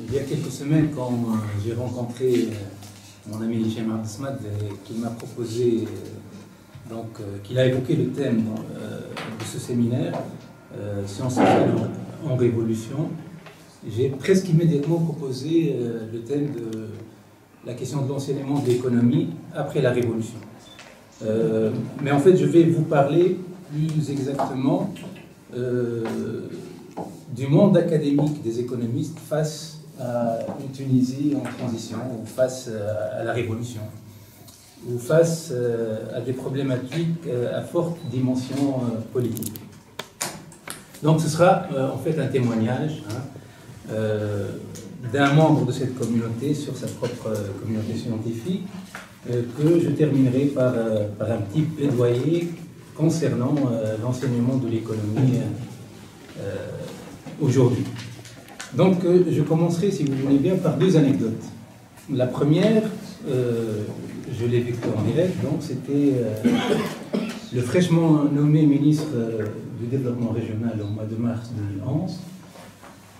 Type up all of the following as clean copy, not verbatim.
Il y a quelques semaines, quand j'ai rencontré mon ami Hichem Abdesmad, qui m'a proposé, qu'il a évoqué le thème de ce séminaire, Sciences sociales en révolution, j'ai presque immédiatement proposé le thème de la question de l'enseignement de l'économie après la Révolution. Mais en fait, je vais vous parler plus exactement du monde académique des économistes face à une Tunisie en transition, ou face à la Révolution, ou face à des problématiques à forte dimension politique. Donc ce sera en fait un témoignage d'un membre de cette communauté sur sa propre communauté scientifique, que je terminerai par un petit plaidoyer concernant l'enseignement de l'économie aujourd'hui. Donc je commencerai, si vous voulez bien, par deux anecdotes. La première, je l'ai vécue en direct, donc c'était le fraîchement nommé ministre du Développement régional au mois de mars 2011,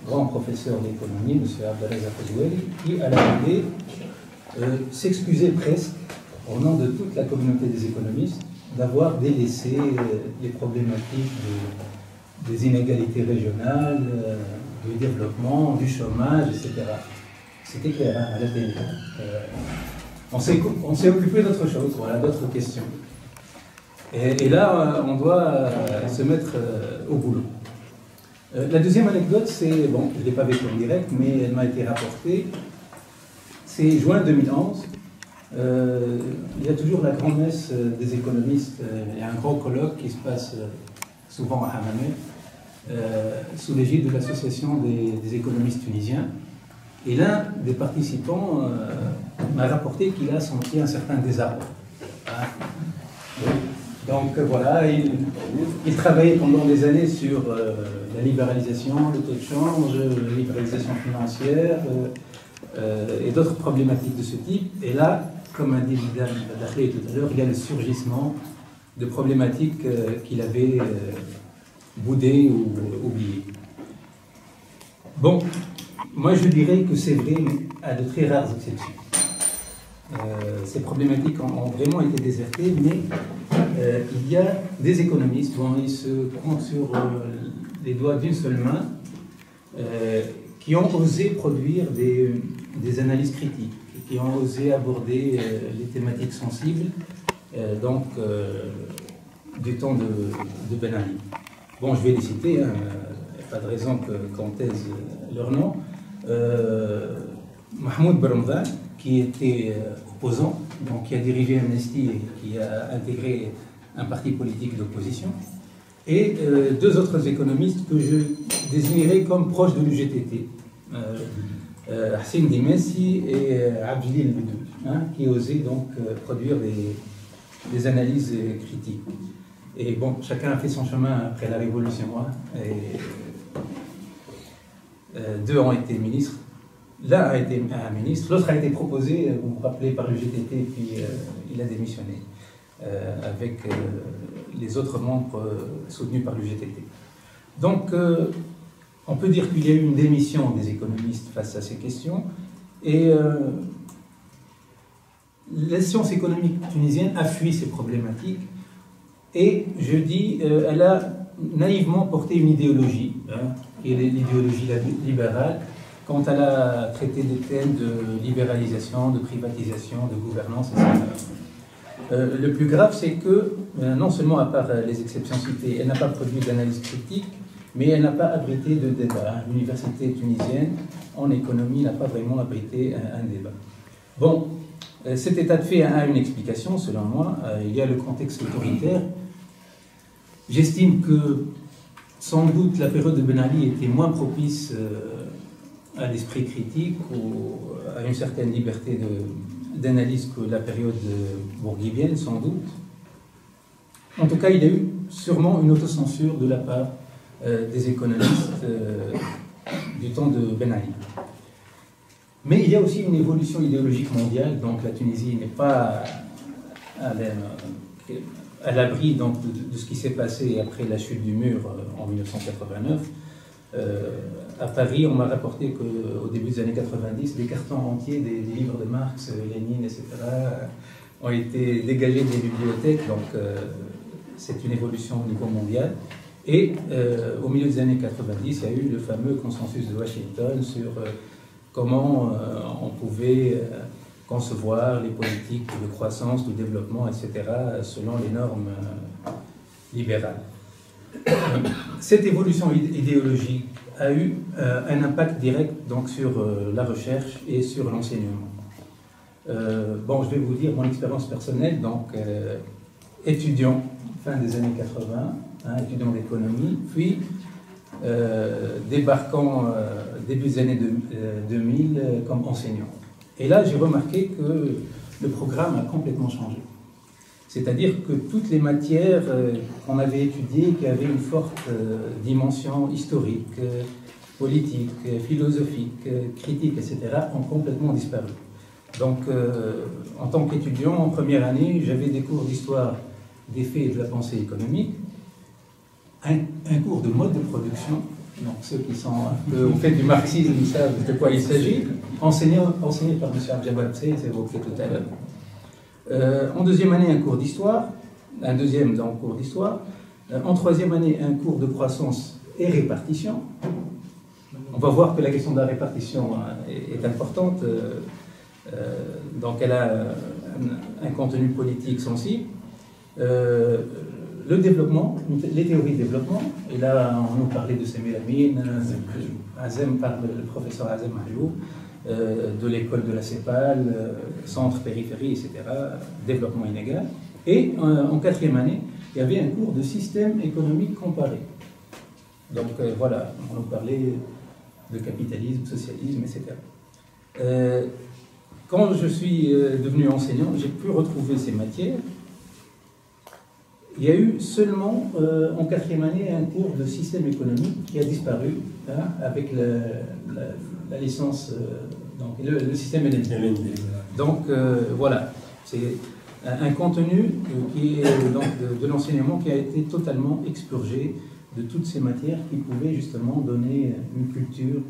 grand professeur d'économie, M. Abdelrazak Zoueli, qui, à l'arrivée, s'excusait presque, au nom de toute la communauté des économistes, d'avoir délaissé les problématiques des inégalités régionales, du développement, du chômage, etc. C'était clair, hein, à la télé. On s'est occupé d'autre chose, voilà, d'autres questions. Et là, on doit se mettre au boulot. La deuxième anecdote, c'est, bon, je ne l'ai pas vécue en direct, mais elle m'a été rapportée. C'est juin 2011. Il y a toujours la grand-messe des économistes. Il y a un gros colloque qui se passe souvent à Hammamet, sous l'égide de l'association des économistes tunisiens. Et l'un des participants m'a rapporté qu'il a senti un certain désarroi. Hein. Donc voilà, il travaillait pendant des années sur la libéralisation, le taux de change, la libéralisation financière et d'autres problématiques de ce type. Et là, comme a dit Vidal Dakhli tout à l'heure, il y a le surgissement de problématiques qu'il avait boudées ou oubliées. Bon, moi je dirais que c'est vrai, mais à de très rares exceptions. Ces problématiques ont vraiment été désertées, mais il y a des économistes, bon, ils se comptent sur les doigts d'une seule main, qui ont osé produire des analyses critiques, qui ont osé aborder les thématiques sensibles, du temps de Ben Ali. Bon, je vais les citer, hein, pas de raison qu'on taise leur nom. Mahmoud Barmdan, qui était opposant, donc qui a dirigé Amnesty et qui a intégré un parti politique d'opposition, et deux autres économistes que je désignerai comme proches de l'UGTT, Hassine Dimessi et Abdelil Bedoul, hein, qui osaient donc produire des analyses critiques. Et bon, chacun a fait son chemin après la Révolution, hein, et deux ont été ministres. L'un a été un ministre, l'autre a été proposé, vous vous rappelez, par le GTT, puis il a démissionné, avec les autres membres soutenus par le GTT. Donc, on peut dire qu'il y a eu une démission des économistes face à ces questions, et la science économique tunisienne a fui ces problématiques, et je dis, elle a naïvement porté une idéologie, hein, qui est l'idéologie libérale, quand elle a traité des thèmes de libéralisation, de privatisation, de gouvernance, etc. Le plus grave, c'est que, non seulement à part les exceptions citées, elle n'a pas produit d'analyse critique, mais elle n'a pas abrité de débat. L'université tunisienne, en économie, n'a pas vraiment abrité un débat. Bon, cet état de fait a une explication, selon moi. Il y a le contexte autoritaire. J'estime que, sans doute, la période de Ben Ali était moins propice à l'esprit critique ou à une certaine liberté d'analyse que la période bourguibienne, sans doute. En tout cas, il y a eu sûrement une autocensure de la part des économistes du temps de Ben Ali. Mais il y a aussi une évolution idéologique mondiale, donc la Tunisie n'est pas à l'abri de ce qui s'est passé après la chute du mur en 1989. à Paris, on m'a rapporté qu'au début des années 90, des cartons entiers des livres de Marx, Lénine, etc., ont été dégagés des bibliothèques, donc c'est une évolution au niveau mondial. Et au milieu des années 90, il y a eu le fameux consensus de Washington sur comment on pouvait concevoir les politiques de croissance, de développement, etc., selon les normes libérales. Cette évolution idéologique a eu un impact direct donc, sur la recherche et sur l'enseignement. Bon, je vais vous dire mon expérience personnelle, donc étudiant fin des années 80, étudiant d'économie, puis débarquant début des années 2000 comme enseignant. Et là, j'ai remarqué que le programme a complètement changé. C'est-à-dire que toutes les matières qu'on avait étudiées, qui avaient une forte dimension historique, politique, philosophique, critique, etc., ont complètement disparu. Donc, en tant qu'étudiant, en première année, j'avais des cours d'histoire des faits et de la pensée économique, un cours de mode de production, donc ceux qui sont un peu au fait du marxisme, ils savent de quoi il s'agit, enseigné par M. Abdjababsé, c'est évoqué tout à l'heure. En deuxième année, un cours d'histoire, un deuxième donc, cours d'histoire. En troisième année, un cours de croissance et répartition. On va voir que la question de la répartition est importante, donc elle a un contenu politique sensible. Le développement, les théories de développement, et là on nous parlait de Sémélamine, le professeur Azem Ayoub, de l'école de la CEPAL, centre, périphérie, etc., développement inégal. Et en quatrième année, il y avait un cours de système économique comparé. Donc voilà, on nous parlait de capitalisme, socialisme, etc. Quand je suis devenu enseignant, j'ai pu retrouver ces matières. Il y a eu seulement en quatrième année un cours de système économique qui a disparu avec la licence, donc le système LND. Donc voilà, c'est un contenu qui est donc, de l'enseignement qui a été totalement expurgé de toutes ces matières qui pouvaient justement donner une culture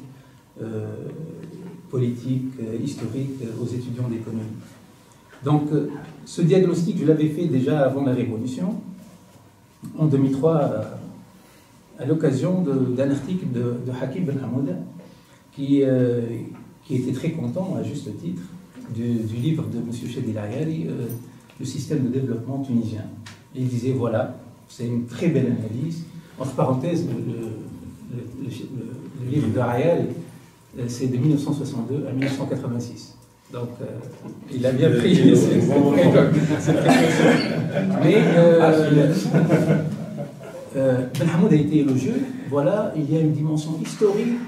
politique, historique aux étudiants d'économie. Donc ce diagnostic, je l'avais fait déjà avant la Révolution, en 2003, à l'occasion d'un article de Hakim Ben Hamouda, qui était très content, à juste titre, du livre de M. Chedil Ayari, Le système de développement tunisien. Et il disait, voilà, c'est une très belle analyse. Entre parenthèses, le livre de Ayari, c'est de 1962 à 1986. Donc, il a bien pris. Mais Ben Hamoud a été élogieux. Voilà, il y a une dimension historique,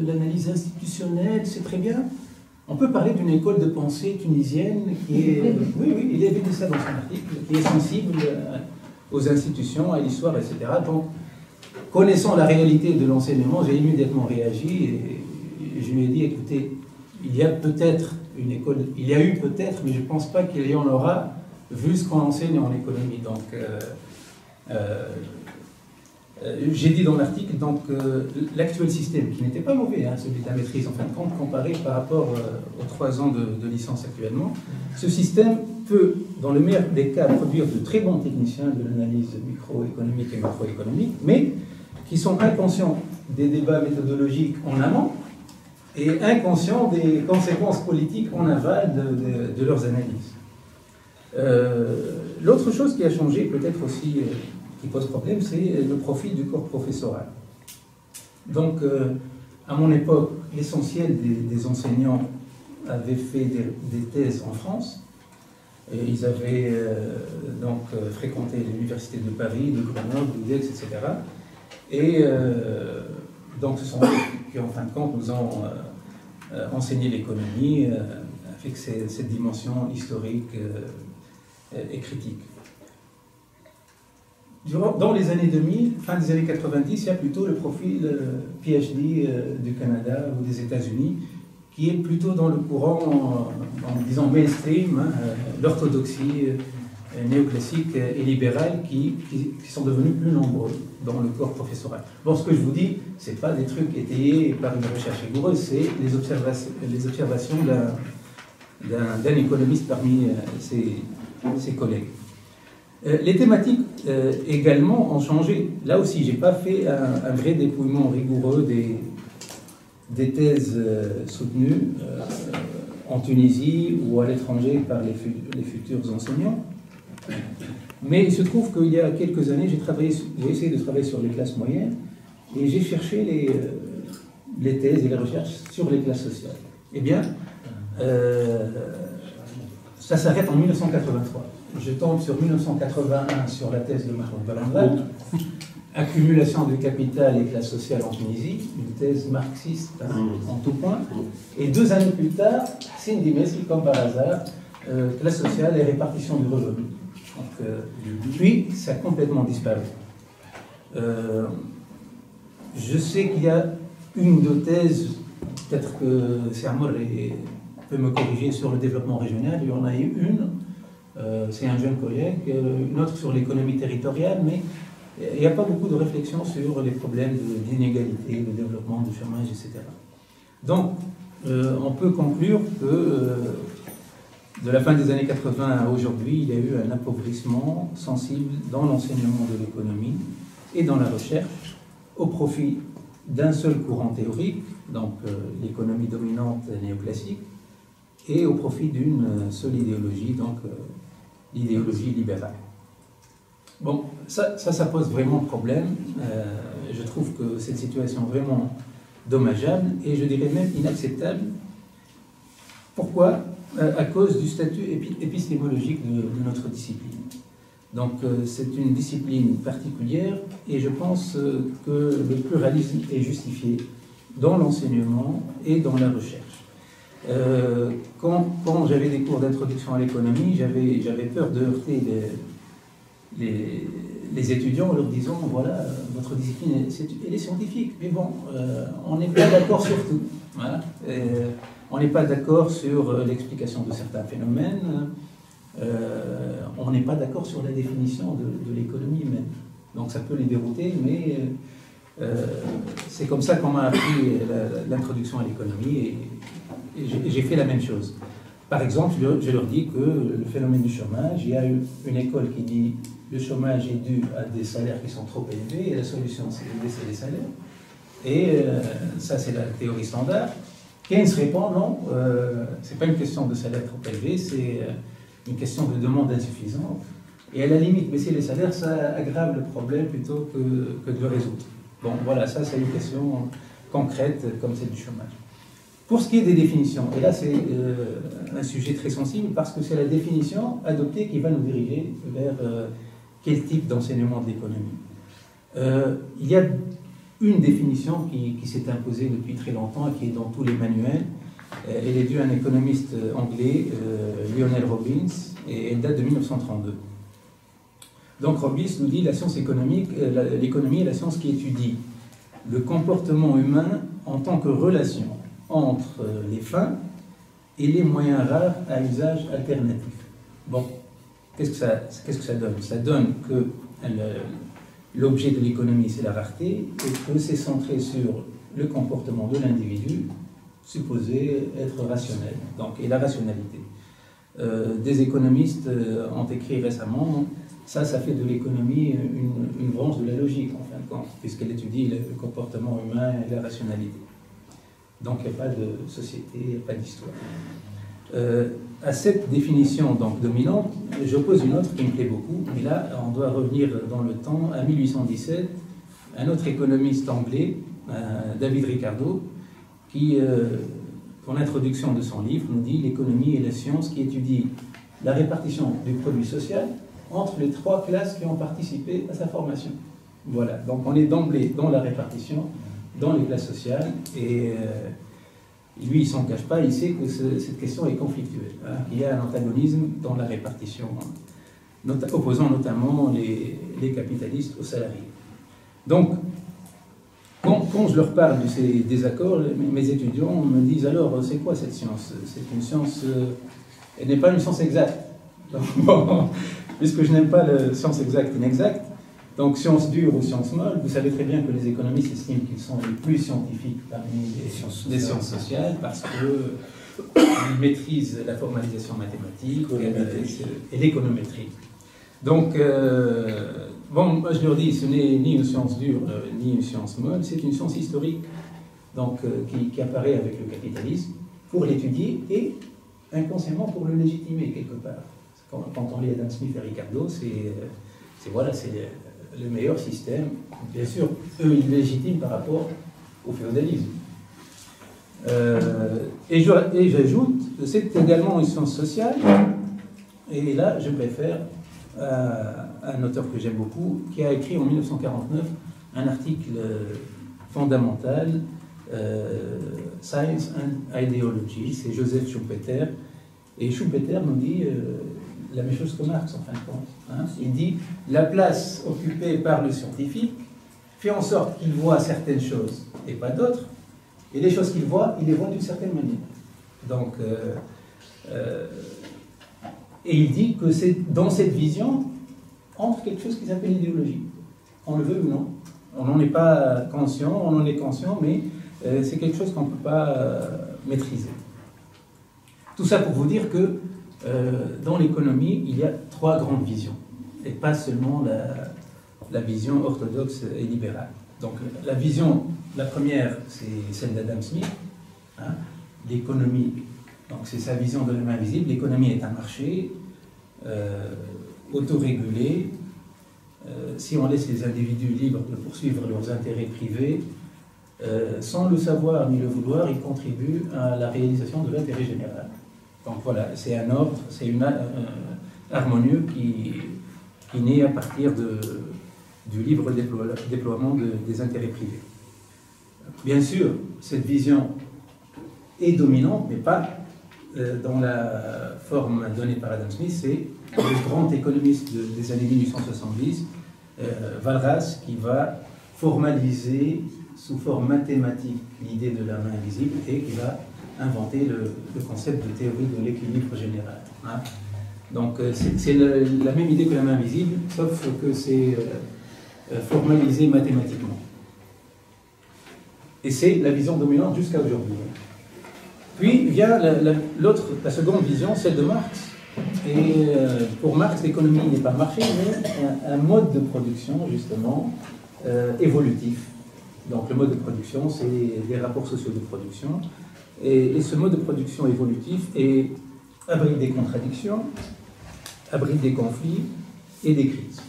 l'analyse institutionnelle, c'est très bien. On peut parler d'une école de pensée tunisienne qui est, oui, il avait dit ça dans son article, qui est sensible aux institutions, à l'histoire, etc. Donc, connaissant la réalité de l'enseignement, j'ai immédiatement réagi et je lui ai dit, écoutez, il y a peut-être une école, il y a eu peut-être, mais je ne pense pas qu'il y en aura, vu ce qu'on enseigne en économie. Donc, j'ai dit dans l'article, donc, l'actuel système, qui n'était pas mauvais, celui de la maîtrise, en fin de compte, comparé par rapport aux 3 ans de licence actuellement, ce système peut, dans le meilleur des cas, produire de très bons techniciens de l'analyse microéconomique et macroéconomique, mais qui sont inconscients des débats méthodologiques en amont, et inconscients des conséquences politiques en aval de leurs analyses. L'autre chose qui a changé, peut-être aussi, qui pose problème, c'est le profil du corps professoral. Donc, à mon époque, l'essentiel des enseignants avaient fait des thèses en France, et ils avaient donc fréquenté l'université de Paris, de Grenoble, d'Aix, etc. Et donc, ce sont eux qui, en fin de compte, nous ont enseigné l'économie avec cette dimension historique et critique. Dans les années 2000, fin des années 90, il y a plutôt le profil PhD du Canada ou des États-Unis, qui est plutôt dans le courant, en disant mainstream, l'orthodoxie, néoclassiques et libérales qui sont devenus plus nombreux dans le corps professoral. Bon, ce que je vous dis, ce n'est pas des trucs étayés par une recherche rigoureuse, c'est les observations d'un économiste parmi ses collègues. Les thématiques également ont changé. Là aussi, je n'ai pas fait un vrai dépouillement rigoureux des thèses soutenues en Tunisie ou à l'étranger par les futurs enseignants. Mais il se trouve qu'il y a quelques années, j'ai essayé de travailler sur les classes moyennes et j'ai cherché les thèses et les recherches sur les classes sociales. Eh bien, ça s'arrête en 1983. Je tombe sur 1981 sur la thèse de Mahmoud Balandra, accumulation du capital et classe sociale en Tunisie, une thèse marxiste en tout point. Et 2 années plus tard, Cindy Messi, comme par hasard, classe sociale et répartition du revenu. Donc, puis, ça a complètement disparu. Je sais qu'il y a une ou 2 thèses, peut-être que Sermor peut me corriger sur le développement régional, il y en a eu une, c'est un jeune collègue, une autre sur l'économie territoriale, mais il n'y a pas beaucoup de réflexion sur les problèmes d'inégalité, de développement, de chômage, etc. Donc, on peut conclure que de la fin des années 80 à aujourd'hui, il y a eu un appauvrissement sensible dans l'enseignement de l'économie et dans la recherche au profit d'un seul courant théorique, donc l'économie dominante néoclassique, et au profit d'une seule idéologie, donc l'idéologie libérale. Bon, ça pose vraiment problème. Je trouve que cette situation est vraiment dommageable et je dirais même inacceptable. Pourquoi ? À cause du statut épistémologique de notre discipline. Donc c'est une discipline particulière et je pense que le pluralisme est justifié dans l'enseignement et dans la recherche. Quand j'avais des cours d'introduction à l'économie, j'avais peur de heurter les étudiants en leur disant, voilà, votre discipline, elle est scientifique, mais bon, on n'est pas d'accord sur tout. Voilà. On n'est pas d'accord sur l'explication de certains phénomènes, on n'est pas d'accord sur la définition de l'économie même. Donc ça peut les dérouter, mais c'est comme ça qu'on m'a appris l'introduction à l'économie et j'ai fait la même chose. Par exemple, je leur dis que le phénomène du chômage, il y a une école qui dit le chômage est dû à des salaires qui sont trop élevés et la solution c'est de baisser les salaires. Et ça c'est la théorie standard. Keynes répond non, c'est pas une question de salaire trop élevé, c'est une question de demande insuffisante. Et à la limite, baisser les salaires, ça aggrave le problème plutôt que de le résoudre. Bon, voilà, ça c'est une question concrète comme celle du chômage. Pour ce qui est des définitions, et là c'est un sujet très sensible parce que c'est la définition adoptée qui va nous diriger vers quel type d'enseignement de l'économie. Il y a une définition qui s'est imposée depuis très longtemps et qui est dans tous les manuels. Elle est due à un économiste anglais, Lionel Robbins, et elle date de 1932. Donc Robbins nous dit la science économique, l'économie est la science qui étudie le comportement humain en tant que relation entre les fins et les moyens rares à usage alternatif. Bon, qu'est-ce que ça donne? Ça donne que l'objet de l'économie, c'est la rareté, et que c'est centré sur le comportement de l'individu, supposé être rationnel, donc, et la rationalité. Des économistes ont écrit récemment, ça fait de l'économie une branche de la logique, en fin de compte, puisqu'elle étudie le comportement humain et la rationalité. Donc il n'y a pas de société, il n'y a pas d'histoire. À cette définition donc, dominante, j'oppose une autre qui me plaît beaucoup, mais là on doit revenir dans le temps, à 1817, un autre économiste anglais, David Ricardo, qui, pour l'introduction de son livre, nous dit « L'économie est la science qui étudie la répartition du produit social entre les 3 classes qui ont participé à sa formation. » Voilà, donc on est d'emblée dans la répartition, dans les classes sociales, et lui, il ne s'en cache pas, il sait que cette question est conflictuelle, hein, qu'il y a un antagonisme dans la répartition, opposant notamment les capitalistes aux salariés. Donc, quand je leur parle de ces désaccords, mes étudiants me disent alors, c'est quoi cette science? C'est une science, elle n'est pas une science exacte. Donc, bon, puisque je n'aime pas la science exacte inexacte. Donc, science dure ou science molle, vous savez très bien que les économistes estiment qu'ils sont les plus scientifiques parmi les sciences sociales parce qu'ils maîtrisent la formalisation mathématique et l'économétrie. Donc, bon, moi je leur dis, ce n'est ni une science dure ni une science molle, c'est une science historique donc, qui apparaît avec le capitalisme pour l'étudier et inconsciemment pour le légitimer quelque part. Quand on lit Adam Smith et Ricardo, c'est le meilleur système. Bien sûr, eux, ils légitiment par rapport au féodalisme. Et j'ajoute, c'est également une science sociale, et là, je préfère un auteur que j'aime beaucoup, qui a écrit en 1949 un article fondamental, Science and Ideology, c'est Joseph Schumpeter, et Schumpeter nous dit la même chose que Marx en fin de compte. Hein. Il dit la place occupée par le scientifique fait en sorte qu'il voit certaines choses et pas d'autres, et les choses qu'il voit, il les voit d'une certaine manière. Donc, et il dit que c'est dans cette vision entre quelque chose qui s'appelle l'idéologie. On le veut ou non. On n'en est pas conscient, on en est conscient, mais c'est quelque chose qu'on ne peut pas maîtriser. Tout ça pour vous dire que dans l'économie, il y a trois grandes visions, et pas seulement la vision orthodoxe et libérale. Donc la vision, la première, c'est celle d'Adam Smith, hein, l'économie, donc c'est sa vision de la main invisible, l'économie est un marché autorégulé, si on laisse les individus libres de poursuivre leurs intérêts privés, sans le savoir ni le vouloir, ils contribuent à la réalisation de l'intérêt général. Donc voilà, c'est un ordre, c'est harmonieux qui naît à partir du libre déploiement des intérêts privés. Bien sûr, cette vision est dominante, mais pas dans la forme donnée par Adam Smith. C'est le grand économiste des années 1870, Walras, qui va formaliser sous forme mathématique l'idée de la main invisible et qui va inventer le concept de théorie de l'équilibre général. Hein. Donc c'est la même idée que la main invisible, sauf que c'est formalisé mathématiquement. Et c'est la vision dominante jusqu'à aujourd'hui. Puis vient la seconde vision, celle de Marx. Et pour Marx, l'économie n'est pas un marché, mais un mode de production, justement, évolutif. Donc le mode de production, c'est les rapports sociaux de production. Et ce mode de production évolutif abrite des contradictions, abrite des conflits et des crises.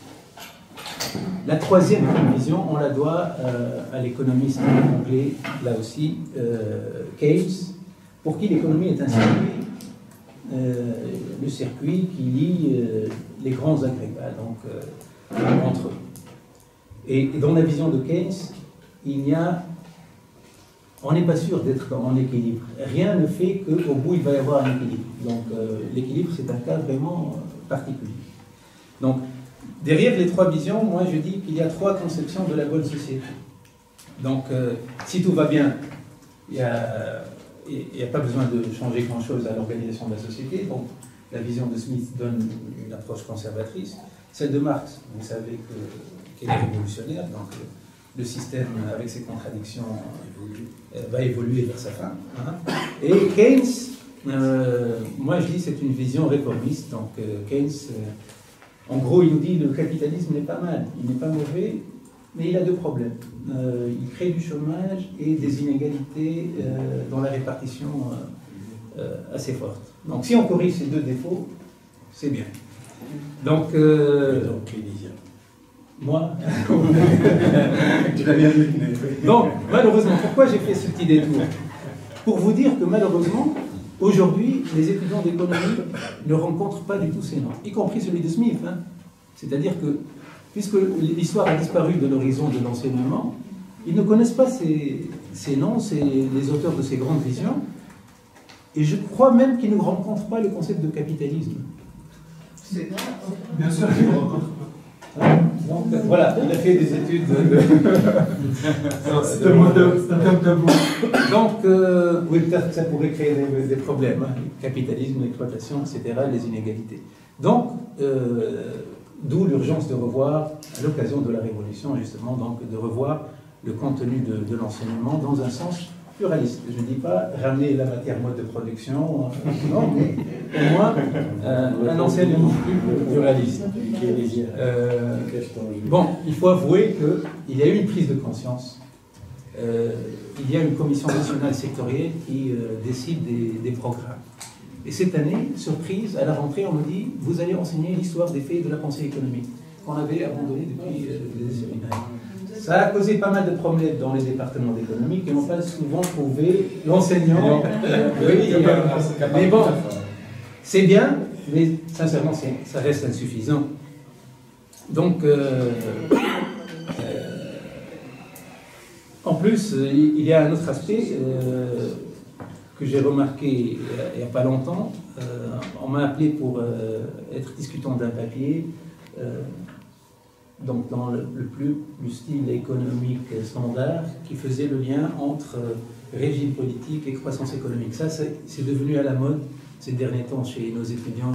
La troisième vision, on la doit à l'économiste anglais, là aussi, Keynes, pour qui l'économie est un circuit, le circuit qui lie les grands agrégats entre eux. Et dans la vision de Keynes, on n'est pas sûr d'être en équilibre. Rien ne fait qu'au bout, il va y avoir un équilibre. Donc, l'équilibre, c'est un cas vraiment particulier. Donc, derrière les trois visions, moi, je dis qu'il y a trois conceptions de la bonne société. Donc, si tout va bien, il n'y a pas besoin de changer grand-chose à l'organisation de la société. Donc, la vision de Smith donne une approche conservatrice. Celle de Marx, vous savez qu'elle est révolutionnaire. Donc, le système, avec ses contradictions, va évoluer vers sa fin. Hein. Et Keynes, moi je dis c'est une vision réformiste. Donc Keynes, en gros, il nous dit le capitalisme n'est pas mal, il n'est pas mauvais, mais il a deux problèmes. Il crée du chômage et des inégalités dans la répartition assez forte. Donc si on corrige ces deux défauts, c'est bien. Donc, moi donc, malheureusement, pourquoi j'ai fait ce petit détour? Pour vous dire que malheureusement, aujourd'hui, les étudiants d'économie ne rencontrent pas du tout ces noms, y compris celui de Smith. Hein. C'est-à-dire que, puisque l'histoire a disparu de l'horizon de l'enseignement, ils ne connaissent pas ces noms, les auteurs de ces grandes visions, et je crois même qu'ils ne rencontrent pas le concept de capitalisme. C'est bien sûr qu'ils ne rencontrent pas. Donc, voilà, il a fait des études c'est un terme tabou. Donc, oui, peut-être que ça pourrait créer des problèmes. Hein. Capitalisme, l'exploitation, etc., les inégalités. Donc, d'où l'urgence de revoir, à l'occasion de la Révolution, justement, donc de revoir le contenu de l'enseignement dans un sens pluraliste. Je ne dis pas ramener la matière mode de production, non, mais au moins un enseignement plus pluraliste. Bon, il faut avouer qu'il y a eu une prise de conscience. Il y a une commission nationale sectorielle qui décide des programmes. Et cette année, surprise, à la rentrée, on me dit « Vous allez enseigner l'histoire des faits de la pensée économique » qu'on avait abandonné depuis des séminaires. Ça a causé pas mal de problèmes dans les départements d'économie qui n'ont pas souvent trouvé l'enseignant. Mais bon, c'est bien, mais sincèrement, ça reste insuffisant. Donc, en plus, il y a un autre aspect que j'ai remarqué il n'y a pas longtemps. On m'a appelé pour être discutant d'un papier. Donc dans le style économique standard, qui faisait le lien entre régime politique et croissance économique. Ça, c'est devenu à la mode ces derniers temps chez nos étudiants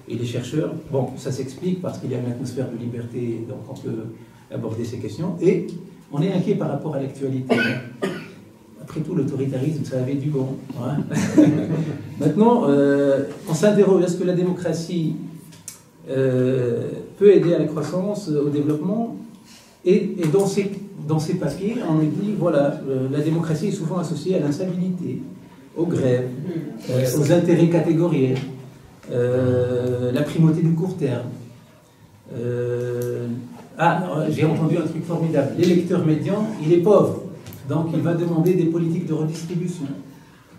et les chercheurs. Bon, ça s'explique parce qu'il y a une atmosphère de liberté, donc on peut aborder ces questions. Et on est inquiet par rapport à l'actualité. Après tout, l'autoritarisme, ça avait du bon. Hein. Maintenant, on s'interroge, est-ce que la démocratie peut aider à la croissance, au développement, et dans ces papiers, on nous dit, voilà, la démocratie est souvent associée à l'instabilité, aux grèves, aux intérêts catégoriels, la primauté du court terme. J'ai entendu un truc formidable, l'électeur médian, il est pauvre, donc il va demander des politiques de redistribution.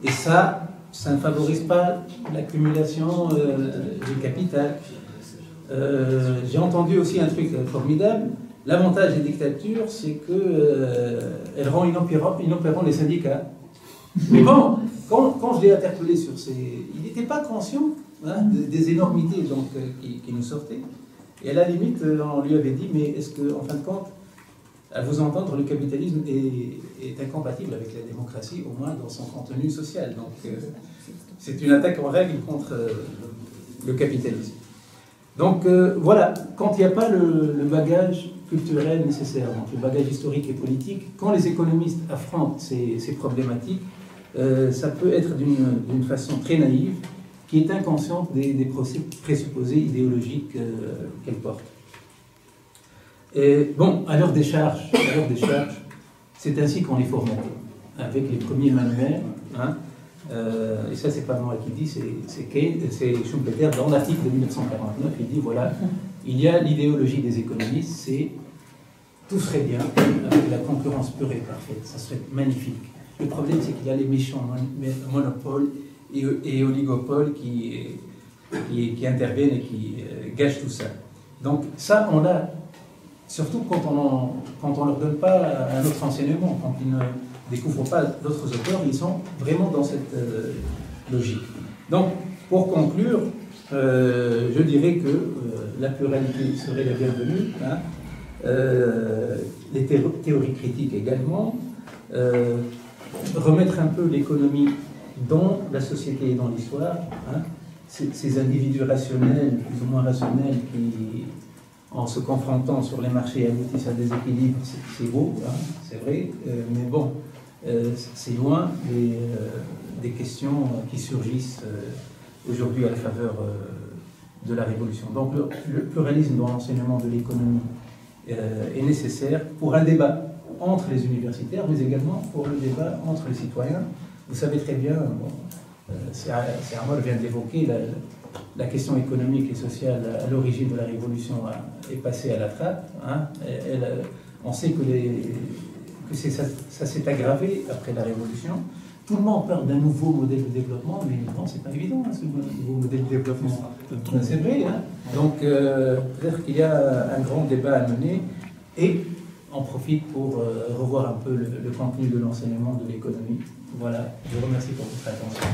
Et ça ne favorise pas l'accumulation du capital. J'ai entendu aussi un truc formidable. L'avantage des dictatures, c'est qu'elles rendent inopérants les syndicats. Mais bon, quand je l'ai interpellé sur il n'était pas conscient des énormités donc, qui nous sortaient. Et à la limite, on lui avait dit, mais est-ce qu'en fin de compte, à vous entendre, le capitalisme est incompatible avec la démocratie, au moins dans son contenu social. Donc, c'est une attaque en règle contre le capitalisme. Donc voilà, quand il n'y a pas le bagage culturel nécessaire, donc le bagage historique et politique, quand les économistes affrontent ces problématiques, ça peut être d'une façon très naïve, qui est inconsciente des présupposés idéologiques qu'elle porte. Et bon, à l'heure des charges, c'est ainsi qu'on est formaté, avec les premiers manuels, hein. Et ça, c'est pas moi qui dis, c'est Schumpeter dans l'article de 1949. Il dit voilà, il y a l'idéologie des économistes, c'est tout serait bien avec la concurrence pure et parfaite, ça serait magnifique. Le problème, c'est qu'il y a les méchants monopoles et oligopoles qui interviennent et qui gâchent tout ça. Donc ça, on l'a surtout quand on leur donne pas un autre enseignement, quand ils ne découvrent pas d'autres auteurs, ils sont vraiment dans cette logique. Donc, pour conclure, je dirais que la pluralité serait la bienvenue, hein, les théories critiques également, remettre un peu l'économie dans la société et dans l'histoire, hein, ces individus rationnels, plus ou moins rationnels, qui, en se confrontant sur les marchés, aboutissent à des équilibres, c'est beau, hein, c'est vrai, mais bon, c'est loin des questions qui surgissent aujourd'hui à la faveur de la Révolution. Donc le pluralisme dans l'enseignement de l'économie est nécessaire pour un débat entre les universitaires, mais également pour le débat entre les citoyens. Vous savez très bien, Serre-Moll vient d'évoquer la question économique et sociale à l'origine de la Révolution est passée à la trappe. Hein. On sait que ça s'est aggravé après la Révolution. Tout le monde parle d'un nouveau modèle de développement, mais non, c'est pas évident, ce nouveau modèle de développement. C'est vrai, hein. Donc, peut-être qu'il y a un grand débat à mener, et on profite pour revoir un peu le contenu de l'enseignement de l'économie. Voilà, je vous remercie pour votre attention.